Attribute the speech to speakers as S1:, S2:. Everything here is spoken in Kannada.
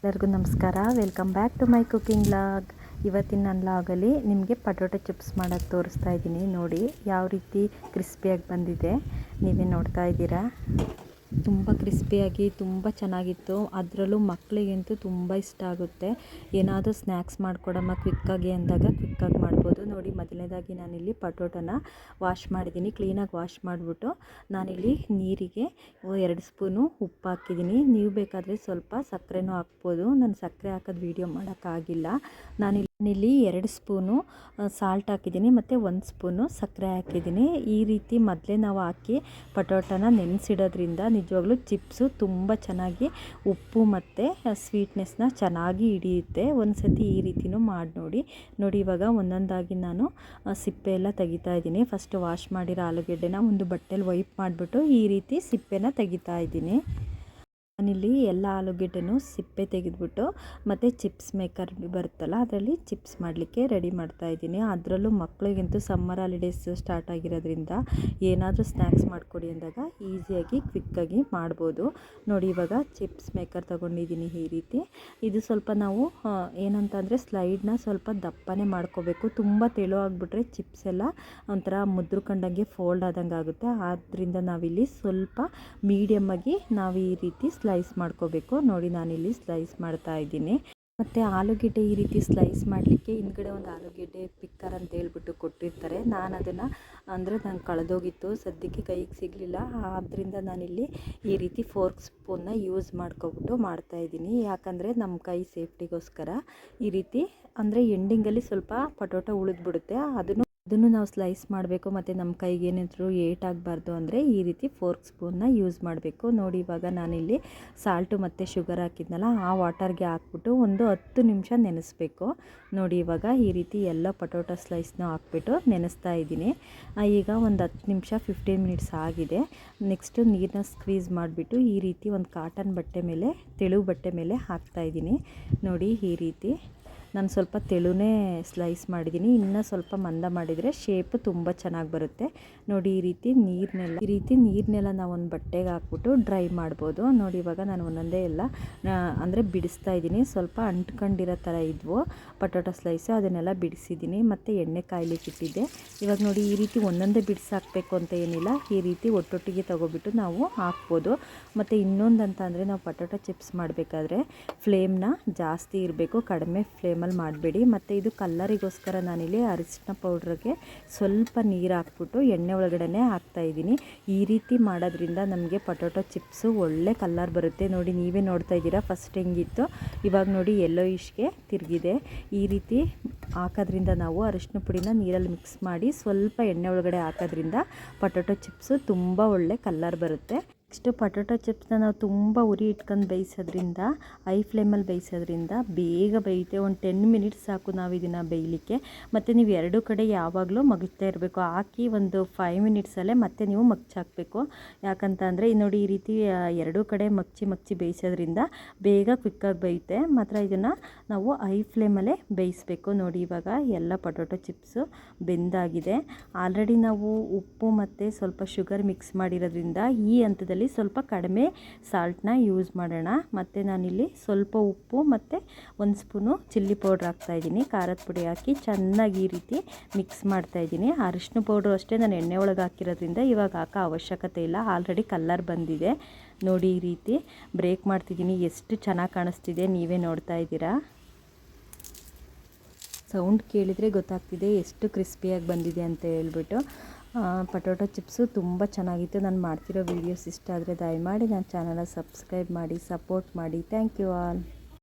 S1: ಎಲ್ಲರಿಗೂ ನಮಸ್ಕಾರ. Welcome back to my cooking vlog. ಇವತ್ತಿನ ನನ್ನ ವ್ಲಾಗಲ್ಲಿ ನಿಮಗೆ ಪಟೋಟೊ ಚಿಪ್ಸ್ ಮಾಡೋದು ತೋರಿಸ್ತಾ ಇದ್ದೀನಿ. ನೋಡಿ ಯಾವ ರೀತಿ ಕ್ರಿಸ್ಪಿಯಾಗಿ ಬಂದಿದೆ, ನೀವೇ ನೋಡ್ತಾ ಇದ್ದೀರಾ. ತುಂಬ ಕ್ರಿಸ್ಪಿಯಾಗಿ ತುಂಬ ಚೆನ್ನಾಗಿತ್ತು. ಅದರಲ್ಲೂ ಮಕ್ಕಳಿಗಂತೂ ತುಂಬ ಇಷ್ಟ ಆಗುತ್ತೆ. ಏನಾದರೂ ಸ್ನ್ಯಾಕ್ಸ್ ಮಾಡಿಕೊಡಮ್ಮ ಕ್ವಿಕ್ಕಾಗಿ ಅಂದಾಗ ಕ್ವಿಕ್ಕಾಗಿ ಮಾಡ್ಬೋದು. ನೋಡಿ, ಮೊದಲನೇದಾಗಿ ನಾನಿಲ್ಲಿ ಪಟೋಟನ ವಾಶ್ ಮಾಡಿದ್ದೀನಿ. ಕ್ಲೀನಾಗಿ ವಾಶ್ ಮಾಡಿಬಿಟ್ಟು ನಾನಿಲ್ಲಿ ನೀರಿಗೆ 2 ಸ್ಪೂನು ಉಪ್ಪು ಹಾಕಿದ್ದೀನಿ. ನೀವು ಬೇಕಾದರೆ ಸ್ವಲ್ಪ ಸಕ್ಕರೆನೂ ಹಾಕ್ಬೋದು. ನಾನು ಸಕ್ಕರೆ ಹಾಕೋದು ವೀಡಿಯೋ ಮಾಡೋಕ್ಕಾಗಿಲ್ಲ. ನಾನಿಲ್ಲಿ 2 ಸ್ಪೂನು ಸಾಲ್ಟ್ ಹಾಕಿದ್ದೀನಿ ಮತ್ತು 1 ಸ್ಪೂನು ಸಕ್ಕರೆ ಹಾಕಿದ್ದೀನಿ. ಈ ರೀತಿ ಮೊದಲೇ ನಾವು ಹಾಕಿ ಪಟೋಟನ ನೆನೆಸಿಡೋದ್ರಿಂದ ನಿಜವಾಗ್ಲೂ ಚಿಪ್ಸು ತುಂಬ ಚೆನ್ನಾಗಿ ಉಪ್ಪು ಮತ್ತು ಸ್ವೀಟ್ನೆಸ್ನ ಚೆನ್ನಾಗಿ ಹಿಡಿಯುತ್ತೆ. ಒಂದು ಸತಿ ಈ ರೀತಿನೂ ಮಾಡಿ ನೋಡಿ. ಇವಾಗ ಒಂದೊಂದಾಗಿ ನಾನು ಸಿಪ್ಪೆ ಎಲ್ಲ ತೆಗಿತಾ ಇದ್ದೀನಿ. ಫಸ್ಟ್ ವಾಶ್ ಮಾಡಿರೋ ಆಲೂಗೆಡ್ಡೆನ ಒಂದು ಬಟ್ಟೆಲಿ ವೈಪ್ ಮಾಡಿಬಿಟ್ಟು ಈ ರೀತಿ ಸಿಪ್ಪೆನ ತೆಗಿತಾ ಇದ್ದೀನಿ. ನಾನಿಲ್ಲಿ ಎಲ್ಲ ಆಲೂಗೆಡ್ಡೆನೂ ಸಿಪ್ಪೆ ತೆಗೆದುಬಿಟ್ಟು ಮತ್ತು ಚಿಪ್ಸ್ ಮೇಕರ್ ಬರುತ್ತಲ್ಲ ಅದರಲ್ಲಿ ಚಿಪ್ಸ್ ಮಾಡಲಿಕ್ಕೆ ರೆಡಿ ಮಾಡ್ತಾಯಿದ್ದೀನಿ. ಅದರಲ್ಲೂ ಮಕ್ಕಳಿಗಂತೂ ಸಮ್ಮರ್ ಹಾಲಿಡೇಸ್ ಸ್ಟಾರ್ಟ್ ಆಗಿರೋದ್ರಿಂದ ಏನಾದರೂ ಸ್ನ್ಯಾಕ್ಸ್ ಮಾಡಿಕೊಡಿ ಅಂದಾಗ ಈಸಿಯಾಗಿ ಕ್ವಿಕ್ಕಾಗಿ ಮಾಡ್ಬೋದು. ನೋಡಿ, ಇವಾಗ ಚಿಪ್ಸ್ ಮೇಕರ್ ತೊಗೊಂಡಿದ್ದೀನಿ. ಈ ರೀತಿ ಇದು ಸ್ವಲ್ಪ ನಾವು ಏನಂತಂದರೆ ಸ್ಲೈಡ್ನ ಸ್ವಲ್ಪ ದಪ್ಪನೇ ಮಾಡ್ಕೋಬೇಕು. ತುಂಬ ತೆಳು ಆಗಿಬಿಟ್ರೆ ಚಿಪ್ಸ್ ಎಲ್ಲ ಒಂಥರ ಮುದ್ರಕೊಂಡಂಗೆ ಫೋಲ್ಡ್ ಆದಂಗೆ ಆಗುತ್ತೆ. ಆದ್ದರಿಂದ ನಾವಿಲ್ಲಿ ಸ್ವಲ್ಪ ಮೀಡಿಯಮ್ಮಾಗಿ ನಾವು ಈ ರೀತಿ ಸ್ಲೈಸ್ ಮಾಡ್ಕೋಬೇಕು. ನೋಡಿ, ನಾನಿಲ್ಲಿ ಸ್ಲೈಸ್ ಮಾಡ್ತಾ ಇದ್ದೀನಿ. ಮತ್ತು ಆಲೂಗೆಡ್ಡೆ ಈ ರೀತಿ ಸ್ಲೈಸ್ ಮಾಡಲಿಕ್ಕೆ ಹಿಂದ್ಗಡೆ ಒಂದು ಆಲೂಗೆಡ್ಡೆ ಪಿಕ್ಕರ್ ಅಂತ ಹೇಳ್ಬಿಟ್ಟು ಕೊಟ್ಟಿರ್ತಾರೆ. ನಾನು ಅದನ್ನು ನಂಗೆ ಕಳೆದೋಗಿತ್ತು, ಸದ್ಯಕ್ಕೆ ಕೈಗೆ ಸಿಗಲಿಲ್ಲ. ಆದ್ದರಿಂದ ನಾನಿಲ್ಲಿ ಈ ರೀತಿ ಫೋರ್ಕ್ ಸ್ಪೂನ್ನ ಯೂಸ್ ಮಾಡ್ಕೊಬಿಟ್ಟು ಮಾಡ್ತಾಯಿದ್ದೀನಿ. ಯಾಕಂದರೆ ನಮ್ಮ ಕೈ ಸೇಫ್ಟಿಗೋಸ್ಕರ ಈ ರೀತಿ ಅಂದರೆ ಎಂಡಿಂಗಲ್ಲಿ ಸ್ವಲ್ಪ ಪಟೋಟೊ ಉಳಿದ್ಬಿಡುತ್ತೆ. ಅದನ್ನು ನಾವು ಸ್ಲೈಸ್ ಮಾಡಬೇಕು ಮತ್ತು ನಮ್ಮ ಕೈಗೆ ಏನಾದರೂ ಏಟಾಗಬಾರ್ದು ಅಂದರೆ ಈ ರೀತಿ ಫೋರ್ಕ್ ಸ್ಪೂನ್ನ ಯೂಸ್ ಮಾಡಬೇಕು. ನೋಡಿ, ಇವಾಗ ನಾನಿಲ್ಲಿ ಸಾಲ್ಟು ಮತ್ತು ಶುಗರ್ ಹಾಕಿದ್ನಲ್ಲ ಆ ವಾಟರ್ಗೆ ಹಾಕ್ಬಿಟ್ಟು ಒಂದು 10 ನಿಮಿಷ ನೆನೆಸ್ಬೇಕು. ನೋಡಿ, ಇವಾಗ ಈ ರೀತಿ ಎಲ್ಲ ಪಟೋಟೊ ಸ್ಲೈಸ್ನ ಹಾಕ್ಬಿಟ್ಟು ನೆನೆಸ್ತಾ ಇದ್ದೀನಿ. ಈಗ ಒಂದು 10 ನಿಮಿಷ 15 ಮಿನಿಟ್ಸ್ ಆಗಿದೆ. ನೆಕ್ಸ್ಟು ನೀರನ್ನ ಸ್ಕ್ವೀಸ್ ಮಾಡಿಬಿಟ್ಟು ಈ ರೀತಿ ಒಂದು ಕಾಟನ್ ಬಟ್ಟೆ ಮೇಲೆ, ತೆಳು ಬಟ್ಟೆ ಮೇಲೆ ಹಾಕ್ತಾಯಿದ್ದೀನಿ. ನೋಡಿ, ಈ ರೀತಿ ನಾನು ಸ್ವಲ್ಪ ತೆಳುನೇ ಸ್ಲೈಸ್ ಮಾಡಿದ್ದೀನಿ. ಇನ್ನೂ ಸ್ವಲ್ಪ ಮಂದ ಮಾಡಿದರೆ ಶೇಪು ತುಂಬ ಚೆನ್ನಾಗಿ ಬರುತ್ತೆ. ನೋಡಿ, ಈ ರೀತಿ ನೀರನ್ನೆಲ್ಲ ನಾವು ಒಂದು ಬಟ್ಟೆಗೆ ಹಾಕ್ಬಿಟ್ಟು ಡ್ರೈ ಮಾಡ್ಬೋದು. ನೋಡಿ, ಇವಾಗ ನಾನು ಒಂದೊಂದೇ ಎಲ್ಲ ಅಂದರೆ ಬಿಡಿಸ್ತಾ ಇದ್ದೀನಿ. ಸ್ವಲ್ಪ ಅಂಟ್ಕೊಂಡಿರೋ ಥರ ಇದ್ವು ಪಟೋಟೊ ಸ್ಲೈಸು, ಅದನ್ನೆಲ್ಲ ಬಿಡಿಸಿದ್ದೀನಿ. ಮತ್ತು ಎಣ್ಣೆ ಕಾಯ್ಲಿಕ್ಕೆ ಇಟ್ಟಿದ್ದೆ. ಇವಾಗ ನೋಡಿ, ಈ ರೀತಿ ಒಂದೊಂದೇ ಬಿಡಿಸಾಕಬೇಕು ಅಂತ ಏನಿಲ್ಲ, ಈ ರೀತಿ ಒಟ್ಟೊಟ್ಟಿಗೆ ತೊಗೊಬಿಟ್ಟು ನಾವು ಹಾಕ್ಬೋದು. ಮತ್ತು ಇನ್ನೊಂದು ಅಂತ ಅಂದರೆ ನಾವು ಪಟೋಟೊ ಚಿಪ್ಸ್ ಮಾಡಬೇಕಾದ್ರೆ ಫ್ಲೇಮ್ನ ಜಾಸ್ತಿ ಇರಬೇಕು, ಕಡಿಮೆ ಫ್ಲೇಮಲ್ಲಿ ಮಾಡಬೇಡಿ. ಮತ್ತು ಇದು ಕಲ್ಲರಿಗೋಸ್ಕರ ನಾನಿಲ್ಲಿ ಅರಿಶಿನ ಪೌಡ್ರಿಗೆ ಸ್ವಲ್ಪ ನೀರು ಹಾಕ್ಬಿಟ್ಟು ಎಣ್ಣೆ ಒಳಗಡೆ ಹಾಕ್ತಾಯಿದ್ದೀನಿ. ಈ ರೀತಿ ಮಾಡೋದ್ರಿಂದ ನಮಗೆ ಪಟೋಟೊ ಚಿಪ್ಸು ಒಳ್ಳೆ ಕಲ್ಲರ್ ಬರುತ್ತೆ. ನೋಡಿ, ನೀವೇ ನೋಡ್ತಾ ಇದ್ದೀರಾ ಫಸ್ಟ್ ಹೆಂಗಿತ್ತು, ಇವಾಗ ನೋಡಿ ಯೆಲ್ಲೋಯಿಶ್ಗೆ ತಿರುಗಿದೆ. ಈ ರೀತಿ ಹಾಕೋದ್ರಿಂದ ನಾವು ಅರಿಶಿನ ಪುಡಿನ ನೀರಲ್ಲಿ ಮಿಕ್ಸ್ ಮಾಡಿ ಸ್ವಲ್ಪ ಎಣ್ಣೆ ಒಳಗಡೆ ಹಾಕೋದ್ರಿಂದ ಪಟೋಟೊ ಚಿಪ್ಸು ತುಂಬ ಒಳ್ಳೆ ಕಲ್ಲರ್ ಬರುತ್ತೆ. ನೆಕ್ಸ್ಟು ಪಟೋಟೊ ಚಿಪ್ಸ್ನ ನಾವು ತುಂಬ ಉರಿ ಇಟ್ಕೊಂಡು ಬೇಯಿಸೋದ್ರಿಂದ, ಐ ಫ್ಲೇಮಲ್ಲಿ ಬೇಯಿಸೋದ್ರಿಂದ ಬೇಗ ಬೇಯುತ್ತೆ. ಒಂದು 10 ಮಿನಿಟ್ಸ್ ಸಾಕು ನಾವು ಇದನ್ನು ಬೇಯಲಿಕ್ಕೆ. ಮತ್ತು ನೀವು 2 ಕಡೆ ಯಾವಾಗಲೂ ಮಗ್ಚ್ತಾ ಇರಬೇಕು. ಹಾಕಿ ಒಂದು 5 ಮಿನಿಟ್ಸಲ್ಲೇ ಮತ್ತೆ ನೀವು ಮಗ್ಚಾಕಬೇಕು. ಯಾಕಂತ ಅಂದರೆ ನೋಡಿ, ಈ ರೀತಿ 2 ಕಡೆ ಮಗ್ಚಿ ಬೇಯಿಸೋದ್ರಿಂದ ಬೇಗ ಕ್ವಿಕ್ಕಾಗಿ ಬೇಯುತ್ತೆ. ಮಾತ್ರ ಇದನ್ನು ನಾವು ಐ ಫ್ಲೇಮಲ್ಲೇ ಬೇಯಿಸಬೇಕು. ನೋಡಿ, ಇವಾಗ ಎಲ್ಲ ಪಟೋಟೊ ಚಿಪ್ಸು ಬೆಂದಾಗಿದೆ. ಆಲ್ರೆಡಿ ನಾವು ಉಪ್ಪು ಮತ್ತು ಸ್ವಲ್ಪ ಶುಗರ್ ಮಿಕ್ಸ್ ಮಾಡಿರೋದ್ರಿಂದ ಈ ಹಂತದಲ್ಲಿ ಸ್ವಲ್ಪ ಕಡಿಮೆ ಸಾಲ್ಟ್ನ ಯೂಸ್ ಮಾಡೋಣ. ಮತ್ತು ನಾನಿಲ್ಲಿ ಸ್ವಲ್ಪ ಉಪ್ಪು ಮತ್ತು 1 ಸ್ಪೂನು ಚಿಲ್ಲಿ ಪೌಡ್ರ್ ಹಾಕ್ತಾಯಿದ್ದೀನಿ. ಖಾರದ ಪುಡಿ ಹಾಕಿ ಚೆನ್ನಾಗಿ ಈ ರೀತಿ ಮಿಕ್ಸ್ ಮಾಡ್ತಾಯಿದ್ದೀನಿ. ಅರಿಶಿನ ಪೌಡ್ರು ಅಷ್ಟೇ ನಾನು ಎಣ್ಣೆ ಒಳಗೆ ಹಾಕಿರೋದ್ರಿಂದ ಇವಾಗ ಹಾಕೋ ಅವಶ್ಯಕತೆ ಇಲ್ಲ, ಆಲ್ರೆಡಿ ಕಲ್ಲರ್ ಬಂದಿದೆ. ನೋಡಿ, ಈ ರೀತಿ ಬ್ರೇಕ್ ಮಾಡ್ತಿದ್ದೀನಿ. ಎಷ್ಟು ಚೆನ್ನಾಗಿ ಕಾಣಿಸ್ತಿದೆ, ನೀವೇ ನೋಡ್ತಾ ಇದ್ದೀರಾ. ಸೌಂಡ್ ಕೇಳಿದರೆ ಗೊತ್ತಾಗ್ತಿದೆ ಎಷ್ಟು ಕ್ರಿಸ್ಪಿಯಾಗಿ ಬಂದಿದೆ ಅಂತ ಹೇಳ್ಬಿಟ್ಟು. ಪಟೋಟೊ ಚಿಪ್ಸು ತುಂಬ ಚೆನ್ನಾಗಿತ್ತು. ನಾನು ಮಾಡ್ತಿರೋ ವೀಡಿಯೋಸ್ ಇಷ್ಟ ಆದರೆ ದಯಮಾಡಿ ನನ್ನ ಚಾನಲ್ನ ಸಬ್ಸ್ಕ್ರೈಬ್ ಮಾಡಿ, ಸಪೋರ್ಟ್ ಮಾಡಿ. Thank you all.